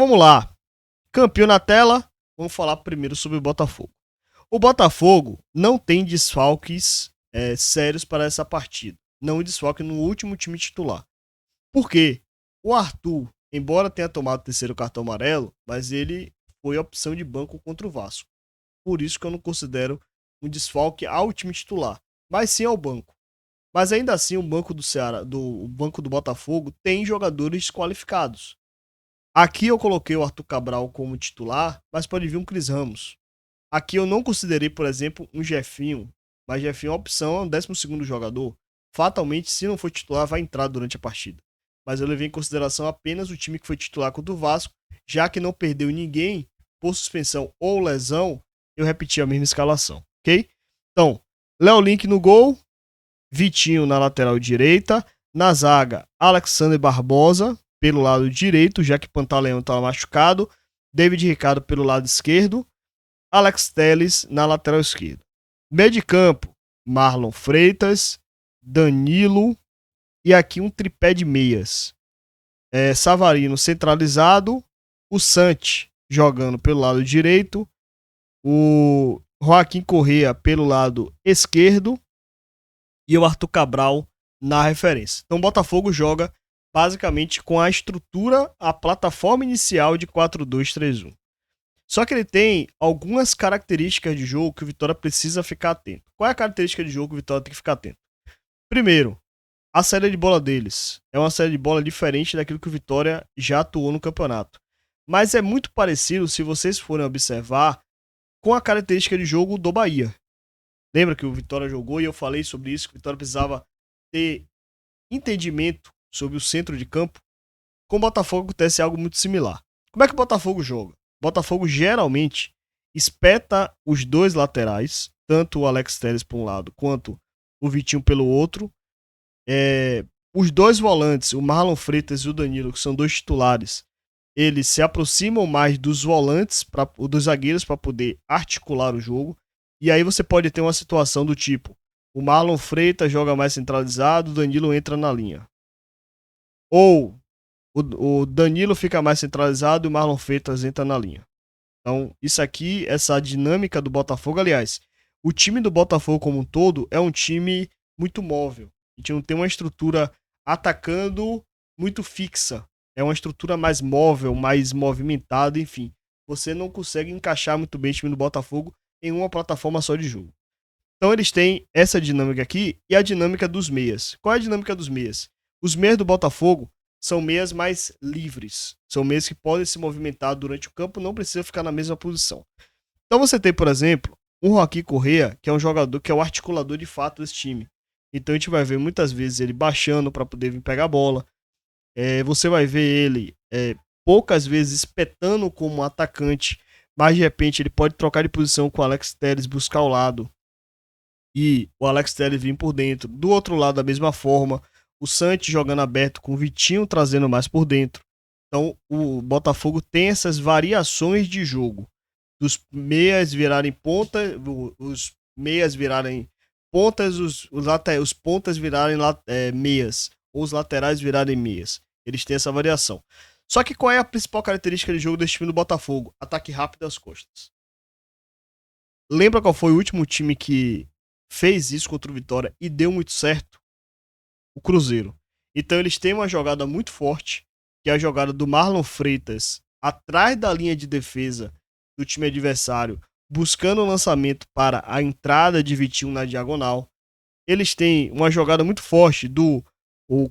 vamos lá. Campeão na tela. Vamos falar primeiro sobre o Botafogo. O Botafogo não tem desfalques sérios para essa partida. Não desfalque no último time titular. Por quê? O Arthur, embora tenha tomado o terceiro cartão amarelo, mas ele foi opção de banco contra o Vasco. Por isso que eu não considero um desfalque ao time titular, mas sim ao banco. Mas ainda assim, o banco do Ceará, o banco do Botafogo tem jogadores qualificados. Aqui eu coloquei o Arthur Cabral como titular, mas pode vir um Cris Ramos. Aqui eu não considerei, por exemplo, um Jefinho, mas Jefinho é uma opção, é um 12º jogador. Fatalmente, se não for titular, vai entrar durante a partida. Mas eu levei em consideração apenas o time que foi titular contra o Vasco, já que não perdeu ninguém por suspensão ou lesão, eu repeti a mesma escalação, ok? Então, Léo Link no gol, Vitinho na lateral direita, na zaga, Alexander Barbosa pelo lado direito, já que Pantaleão estava machucado, David Ricardo pelo lado esquerdo, Alex Telles na lateral esquerda. Meio de campo, Marlon Freitas, Danilo e aqui um tripé de meias. Savarino centralizado, o Santi jogando pelo lado direito, o Joaquim Correa pelo lado esquerdo e o Arthur Cabral na referência. Então o Botafogo joga basicamente com a estrutura, a plataforma inicial de 4-2-3-1. Só que ele tem algumas características de jogo que o Vitória precisa ficar atento. Qual é a característica de jogo que o Vitória tem que ficar atento? Primeiro, a saída de bola deles é uma saída de bola diferente daquilo que o Vitória já atuou no campeonato. Mas é muito parecido, se vocês forem observar, com a característica de jogo do Bahia. Lembra que o Vitória jogou e eu falei sobre isso, que o Vitória precisava ter entendimento sobre o centro de campo? Com o Botafogo acontece algo muito similar. Como é que o Botafogo joga? O Botafogo geralmente espeta os dois laterais, tanto o Alex Telles por um lado, quanto o Vitinho pelo outro. Os dois volantes, o Marlon Freitas e o Danilo, que são dois titulares, eles se aproximam mais dos volantes, dos zagueiros, para poder articular o jogo. E aí você pode ter uma situação do tipo, o Marlon Freitas joga mais centralizado, o Danilo entra na linha. Ou o Danilo fica mais centralizado e o Marlon Freitas entra na linha. Então, isso aqui, essa dinâmica do Botafogo, aliás, o time do Botafogo como um todo é um time muito móvel. A gente não tem uma estrutura atacando muito fixa. É uma estrutura mais móvel, mais movimentada, enfim. Você não consegue encaixar muito bem o time do Botafogo em uma plataforma só de jogo. Então eles têm essa dinâmica aqui e a dinâmica dos meias. Qual é a dinâmica dos meias? Os meias do Botafogo são meias mais livres. São meias que podem se movimentar durante o campo, não precisam ficar na mesma posição. Então você tem, por exemplo, um Joaquim Correa, que é um jogador que é o articulador de fato desse time. Então a gente vai ver muitas vezes ele baixando para poder vir pegar a bola. Você vai ver ele poucas vezes espetando como atacante, mas de repente ele pode trocar de posição com o Alex Telles, buscar o lado e o Alex Telles vir por dentro. Do outro lado, da mesma forma, o Santi jogando aberto com o Vitinho trazendo mais por dentro. Então o Botafogo tem essas variações de jogo. Dos meias virarem ponta, os meias virarem pontas, os pontas virarem meias, ou os laterais virarem meias. Eles têm essa variação. Só que qual é a principal característica de jogo desse time do Botafogo? Ataque rápido às costas. Lembra qual foi o último time que fez isso contra o Vitória e deu muito certo? O Cruzeiro. Então eles têm uma jogada muito forte, que é a jogada do Marlon Freitas atrás da linha de defesa do time adversário, buscando o lançamento para a entrada de Vitinho na diagonal. Eles têm uma jogada muito forte do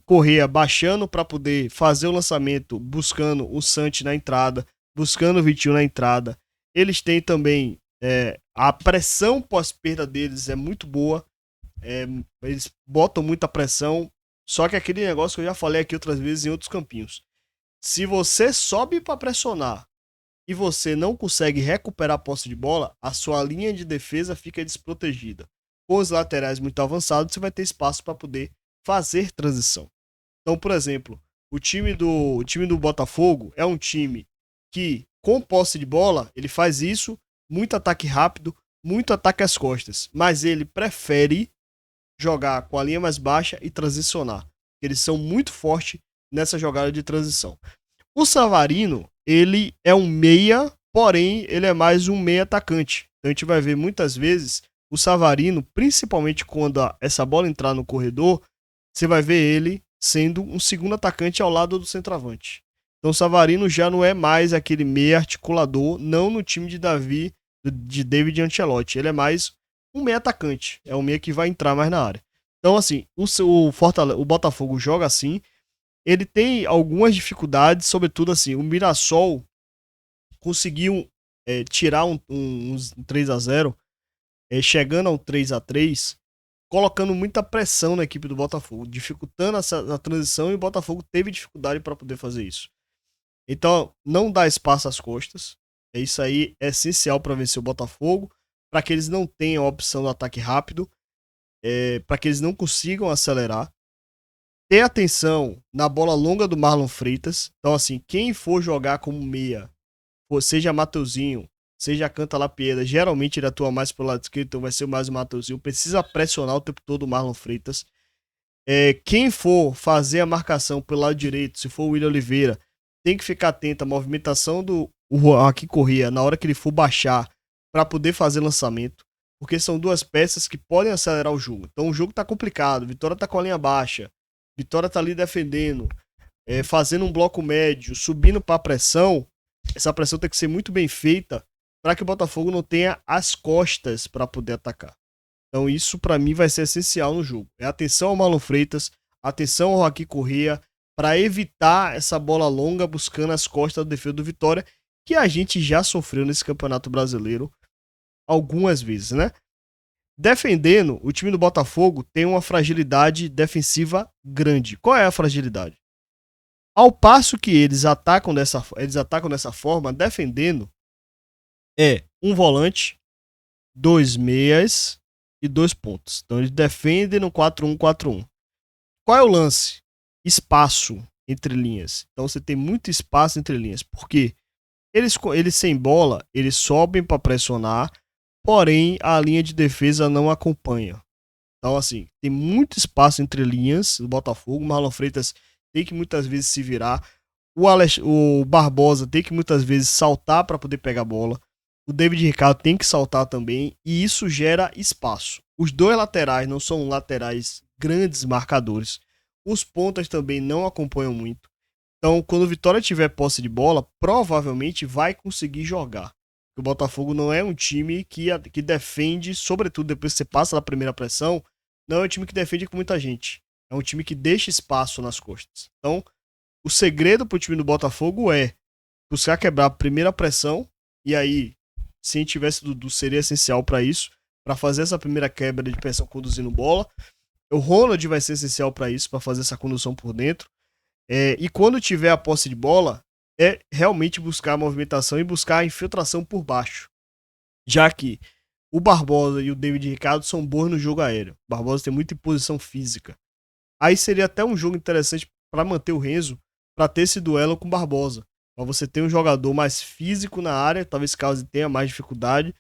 Correa baixando para poder fazer o lançamento, buscando o Santi na entrada, buscando o Vitinho na entrada. Eles têm também a pressão pós-perda deles é muito boa. Eles botam muita pressão. Só que aquele negócio que eu já falei aqui outras vezes em outros campinhos. Se você sobe para pressionar e você não consegue recuperar a posse de bola, a sua linha de defesa fica desprotegida. Com os laterais muito avançados, você vai ter espaço para poder fazer transição. Então, por exemplo, o time do Botafogo é um time que, com posse de bola, ele faz isso, muito ataque rápido, muito ataque às costas, mas ele prefere jogar com a linha mais baixa e transicionar. Eles são muito fortes nessa jogada de transição. O Savarino, ele é um meia, porém ele é mais um meia atacante. Então a gente vai ver muitas vezes o Savarino, principalmente quando essa bola entrar no corredor, você vai ver ele sendo um segundo atacante ao lado do centroavante. Então o Savarino já não é mais aquele meia articulador, não no time de David Ancelotti. Ele é mais um meia atacante, é um meia que vai entrar mais na área. Então assim, o Botafogo joga assim, ele tem algumas dificuldades, sobretudo assim, o Mirassol conseguiu tirar uns 3-0, chegando ao 3-3, colocando muita pressão na equipe do Botafogo, dificultando a transição, e o Botafogo teve dificuldade para poder fazer isso. Então, não dá espaço às costas. Isso aí é essencial para vencer o Botafogo, para que eles não tenham a opção do ataque rápido, para que eles não consigam acelerar. Ter atenção na bola longa do Marlon Freitas. Então, assim, quem for jogar como meia, seja Mateuzinho, seja Canta Lapieda, geralmente ele atua mais pelo lado esquerdo, então vai ser mais o Mateuzinho. Precisa pressionar o tempo todo o Marlon Freitas. Quem for fazer a marcação pelo lado direito, se for o William Oliveira, tem que ficar atento à movimentação do Joaquim Corrêa na hora que ele for baixar para poder fazer lançamento, porque são duas peças que podem acelerar o jogo. Então o jogo tá complicado, Vitória tá com a linha baixa, Vitória tá ali defendendo, fazendo um bloco médio, subindo para a pressão. Essa pressão tem que ser muito bem feita para que o Botafogo não tenha as costas para poder atacar. Então isso para mim vai ser essencial no jogo. Atenção ao Marlon Freitas, atenção ao Joaquim Corrêa, para evitar essa bola longa buscando as costas do defesa do Vitória, que a gente já sofreu nesse Campeonato Brasileiro algumas vezes, né? Defendendo, o time do Botafogo tem uma fragilidade defensiva grande. Qual é a fragilidade? Ao passo que eles atacam dessa forma, defendendo, um volante, 2 meias e 2 pontos. Então eles defendem no 4-1-4-1. Qual é o lance? Espaço entre linhas. Então você tem muito espaço entre linhas. Porque eles sem bola, eles sobem para pressionar, porém a linha de defesa não acompanha. Então assim, tem muito espaço entre linhas do Botafogo. O Marlon Freitas tem que muitas vezes se virar. O Barbosa tem que muitas vezes saltar para poder pegar a bola. O David Ricardo tem que saltar também. E isso gera espaço. Os dois laterais não são laterais grandes marcadores. Os pontas também não acompanham muito. Então, quando o Vitória tiver posse de bola, provavelmente vai conseguir jogar. O Botafogo não é um time que defende, sobretudo depois que você passa da primeira pressão, não é um time que defende com muita gente. É um time que deixa espaço nas costas. Então, o segredo para o time do Botafogo é buscar quebrar a primeira pressão. E aí, se a gente tivesse Dudu, seria essencial para isso, para fazer essa primeira quebra de pressão conduzindo bola. O Ronald vai ser essencial para isso, para fazer essa condução por dentro. E quando tiver a posse de bola, é realmente buscar a movimentação e buscar a infiltração por baixo. Já que o Barbosa e o David Ricardo são bons no jogo aéreo. O Barbosa tem muita imposição física. Aí seria até um jogo interessante para manter o Renzo, para ter esse duelo com o Barbosa. Para você ter um jogador mais físico na área, talvez caso tenha mais dificuldade.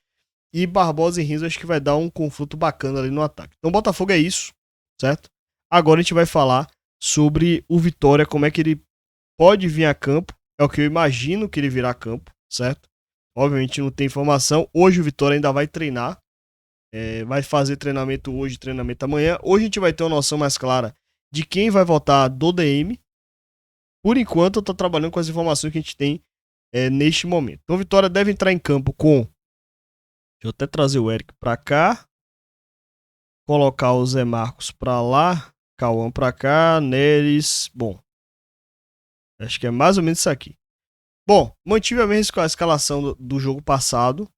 E Barbosa e Renzo acho que vai dar um confronto bacana ali no ataque. Então o Botafogo é isso, certo? Agora a gente vai falar sobre o Vitória, como é que ele pode vir a campo. É o que eu imagino que ele virá a campo, certo? Obviamente não tem informação. Hoje o Vitória ainda vai treinar. Vai fazer treinamento hoje, treinamento amanhã. Hoje a gente vai ter uma noção mais clara de quem vai votar do DM. Por enquanto eu tô trabalhando com as informações que a gente tem neste momento. Então o Vitória deve entrar em campo com... Deixa eu até trazer o Eric pra cá. Colocar o Zé Marcos pra lá. Cauã pra cá. Neres. Bom. Acho que é mais ou menos isso aqui. Bom, mantive a mesma escalação do jogo passado.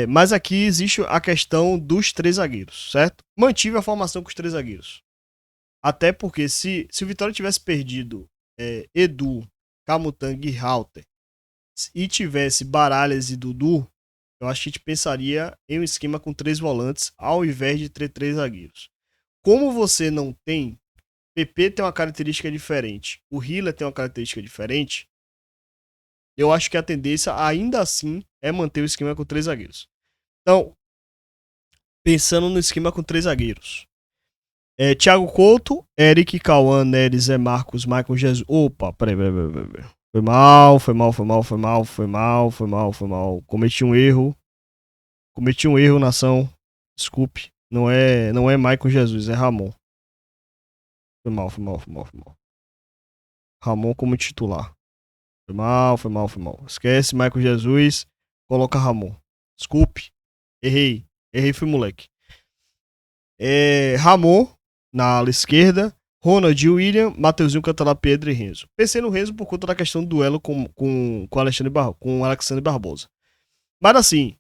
Mas aqui existe a questão dos 3 zagueiros, certo? Mantive a formação com os 3 zagueiros. Até porque se o Vitória tivesse perdido Edu, Camutanga e Halter e tivesse Baralhas e Dudu, eu acho que a gente pensaria em um esquema com 3 volantes ao invés de ter 3 zagueiros. Como você não tem, PP tem uma característica diferente, o Hiller tem uma característica diferente, eu acho que a tendência ainda assim é manter o esquema com 3 zagueiros. Então, pensando no esquema com 3 zagueiros, Thiago Couto, Eric, Cauã, Neres, Zé Marcos, Michael Jesus. Opa, peraí. Foi mal, foi mal, foi mal, foi mal, foi mal, foi mal, foi mal. Cometi um erro. Cometi um erro, nação. Desculpe. Não é Maicon Jesus, é Ramon. Foi mal, foi mal, foi mal, foi mal. Ramon como titular. Foi mal, foi mal, foi mal. Esquece Maicon Jesus, coloca Ramon. Desculpe. Errei. Errei, fui moleque. Ramon na ala esquerda. Ronald William, Mateuzinho, Cantalá, Pedro e Renzo. Pensei no Renzo por conta da questão do duelo com o Alexandre Barbosa. Mas assim,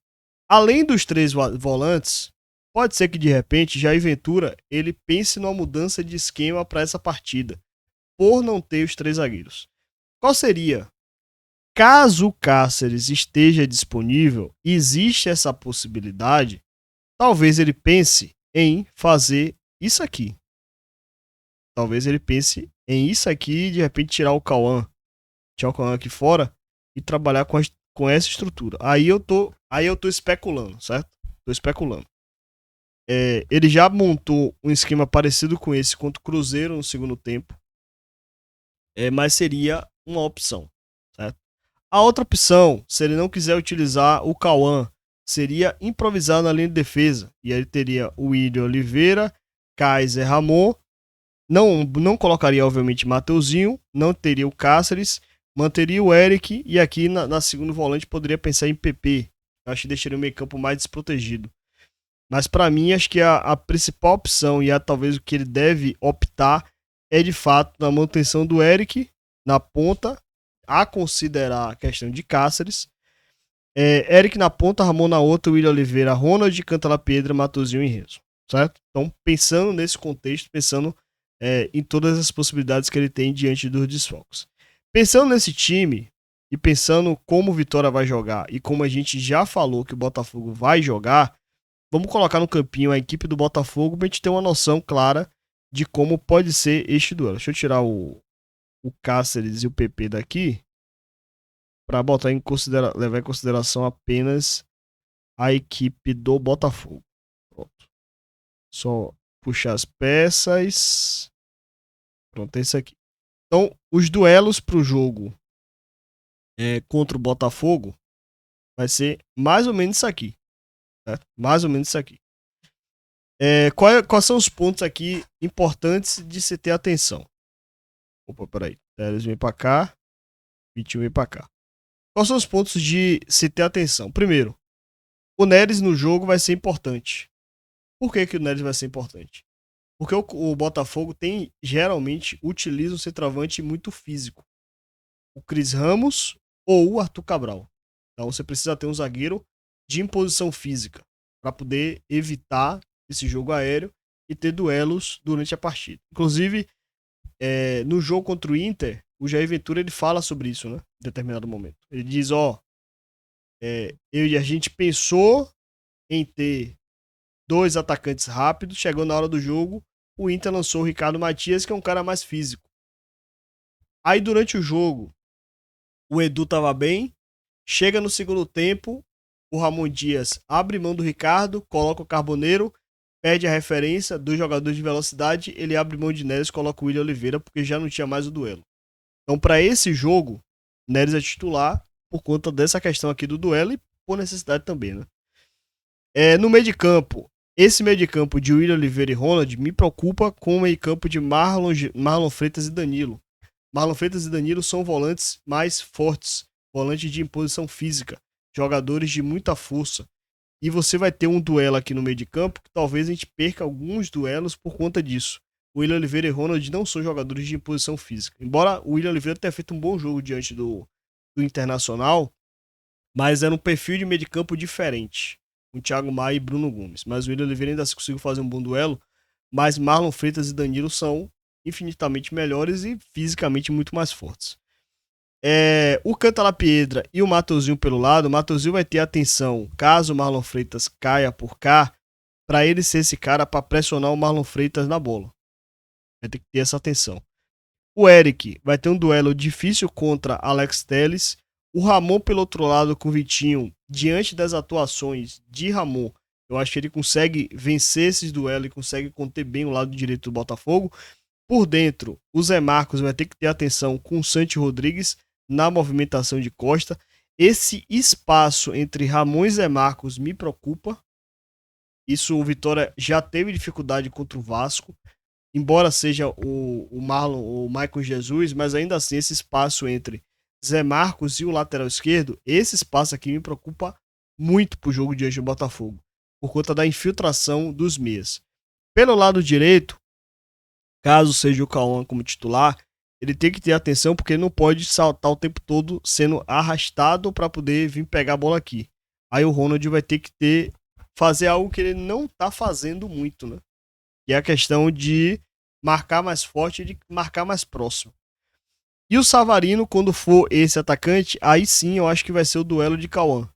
além dos três volantes, pode ser que de repente Jair Ventura ele pense numa mudança de esquema para essa partida, por não ter os três zagueiros. Qual seria? Caso o Cáceres esteja disponível, existe essa possibilidade, talvez ele pense em fazer isso aqui. Talvez ele pense em isso aqui e de repente tirar o Cauã aqui fora e trabalhar com essa estrutura. Aí eu tô especulando, certo? Tô especulando. Ele já montou um esquema parecido com esse contra o Cruzeiro no segundo tempo. Mas seria uma opção, certo? A outra opção, se ele não quiser utilizar o Cauã, seria improvisar na linha de defesa. E aí teria o William Oliveira, Kaiser Ramon. Não colocaria, obviamente, Mateuzinho. Não teria o Cáceres. Manteria o Eric. E aqui na segunda volante poderia pensar em PP. Eu acho que deixaria o meio campo mais desprotegido. Mas para mim, acho que a principal opção e talvez o que ele deve optar é de fato na manutenção do Eric na ponta, a considerar a questão de Cáceres. Eric na ponta, Ramon na outra, William Oliveira, Ronald, Cantala Pedra, Matosinho e Renzo. Certo? Então, pensando nesse contexto, pensando em todas as possibilidades que ele tem diante dos desfalques. Pensando nesse time e pensando como o Vitória vai jogar e como a gente já falou que o Botafogo vai jogar, vamos colocar no campinho a equipe do Botafogo para a gente ter uma noção clara de como pode ser este duelo. Deixa eu tirar o Cáceres e o PP daqui para levar em consideração apenas a equipe do Botafogo. Pronto. Só puxar as peças. Pronto, é isso aqui. Então, os duelos para o jogo contra o Botafogo vai ser mais ou menos isso aqui. Certo? Mais ou menos isso aqui. Quais são os pontos aqui importantes de se ter atenção? Opa, peraí. Teles vem para cá. 21 vem para cá. Quais são os pontos de se ter atenção? Primeiro, o Neres no jogo vai ser importante. Por que o Neres vai ser importante? Porque o Botafogo geralmente utiliza um centroavante muito físico. O Cris Ramos ou o Arthur Cabral. Então você precisa ter um zagueiro de imposição física para poder evitar esse jogo aéreo e ter duelos durante a partida. Inclusive, no jogo contra o Inter, o Jair Ventura ele fala sobre isso, né? Em determinado momento. Ele diz, eu e a gente pensou em ter dois atacantes rápidos, chegou na hora do jogo, o Inter lançou o Ricardo Matias, que é um cara mais físico. Aí durante o jogo, o Edu tava bem, chega no segundo tempo, o Ramon Dias abre mão do Ricardo, coloca o Carboneiro, perde a referência dos jogadores de velocidade, ele abre mão de Neres, coloca o William Oliveira, porque já não tinha mais o duelo. Então, para esse jogo, Neres é titular por conta dessa questão aqui do duelo e por necessidade também, né? No meio de campo, esse meio de campo de William Oliveira e Ronald me preocupa com o meio de campo de Marlon Freitas e Danilo. Marlon Freitas e Danilo são volantes mais fortes, volantes de imposição física, jogadores de muita força. E você vai ter um duelo aqui no meio de campo que talvez a gente perca alguns duelos por conta disso. O William Oliveira e Ronald não são jogadores de imposição física. Embora o William Oliveira tenha feito um bom jogo diante do Internacional, mas era um perfil de meio de campo diferente. Com Thiago Maia e Bruno Gomes. Mas o William Oliveira ainda conseguiu fazer um bom duelo. Mas Marlon Freitas e Danilo são infinitamente melhores e fisicamente muito mais fortes. O Cantala Piedra e o Mateuzinho pelo lado. O Mateuzinho vai ter atenção caso o Marlon Freitas caia por cá, para ele ser esse cara para pressionar o Marlon Freitas na bola. Vai ter que ter essa atenção. O Eric vai ter um duelo difícil contra Alex Telles. O Ramon pelo outro lado com o Vitinho, diante das atuações de Ramon, eu acho que ele consegue vencer esses duelos e consegue conter bem o lado direito do Botafogo. Por dentro, o Zé Marcos vai ter que ter atenção com o Santi Rodrigues. na movimentação de Costa. Esse espaço entre Ramon e Zé Marcos me preocupa. Isso o Vitória já teve dificuldade contra o Vasco, embora seja o Marlon, o Maicon Jesus, mas ainda assim esse espaço entre Zé Marcos e o lateral esquerdo, esse espaço aqui me preocupa muito pro jogo de hoje do Botafogo, por conta da infiltração dos meias. Pelo lado direito, caso seja o Cauã como titular, ele tem que ter atenção porque ele não pode saltar o tempo todo sendo arrastado para poder vir pegar a bola aqui. Aí o Ronald vai ter que fazer algo que ele não tá fazendo muito, né? Que é a questão de marcar mais forte e de marcar mais próximo. E o Savarino, quando for esse atacante, aí sim eu acho que vai ser o duelo de Cauã.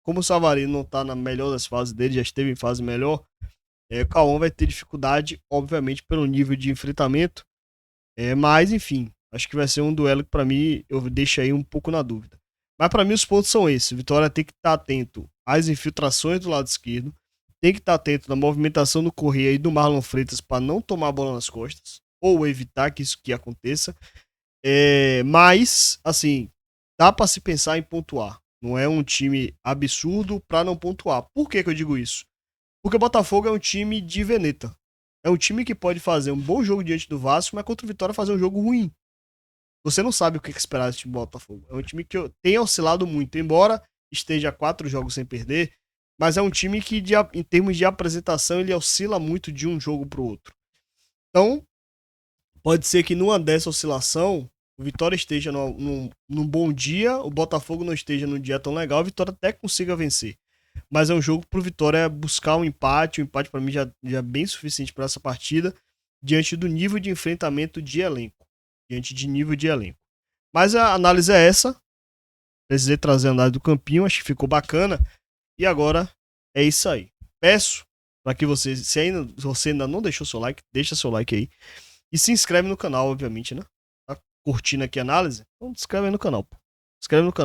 Como o Savarino não tá na melhor das fases dele, já esteve em fase melhor, o Cauã vai ter dificuldade, obviamente, pelo nível de enfrentamento. Mas, enfim, acho que vai ser um duelo que, pra mim, eu deixo aí um pouco na dúvida. Mas, pra mim, os pontos são esses. O Vitória tem que estar atento às infiltrações do lado esquerdo. Tem que estar atento na movimentação do Correia e do Marlon Freitas para não tomar a bola nas costas. Ou evitar que isso que aconteça. Mas, assim, dá pra se pensar em pontuar. Não é um time absurdo pra não pontuar. Por que eu digo isso? Porque o Botafogo é um time de veneta. É um time que pode fazer um bom jogo diante do Vasco, mas contra o Vitória fazer um jogo ruim. Você não sabe o que esperar desse time do Botafogo. É um time que tem oscilado muito, embora esteja 4 jogos sem perder, mas é um time que, em termos de apresentação, ele oscila muito de um jogo para o outro. Então, pode ser que numa dessa oscilação, o Vitória esteja num bom dia, o Botafogo não esteja num dia tão legal, o Vitória até consiga vencer. Mas é um jogo pro Vitória buscar um empate. O empate para mim já é bem suficiente para essa partida, diante do nível de enfrentamento de elenco. Diante de nível de elenco. Mas a análise é essa. Precisei trazer a análise do Campinho, acho que ficou bacana. E agora é isso aí. Peço para que você, se você ainda não deixou seu like, deixa seu like aí. E se inscreve no canal, obviamente, né? Tá curtindo aqui a análise? Então se inscreve aí no canal, pô. Se inscreve no canal.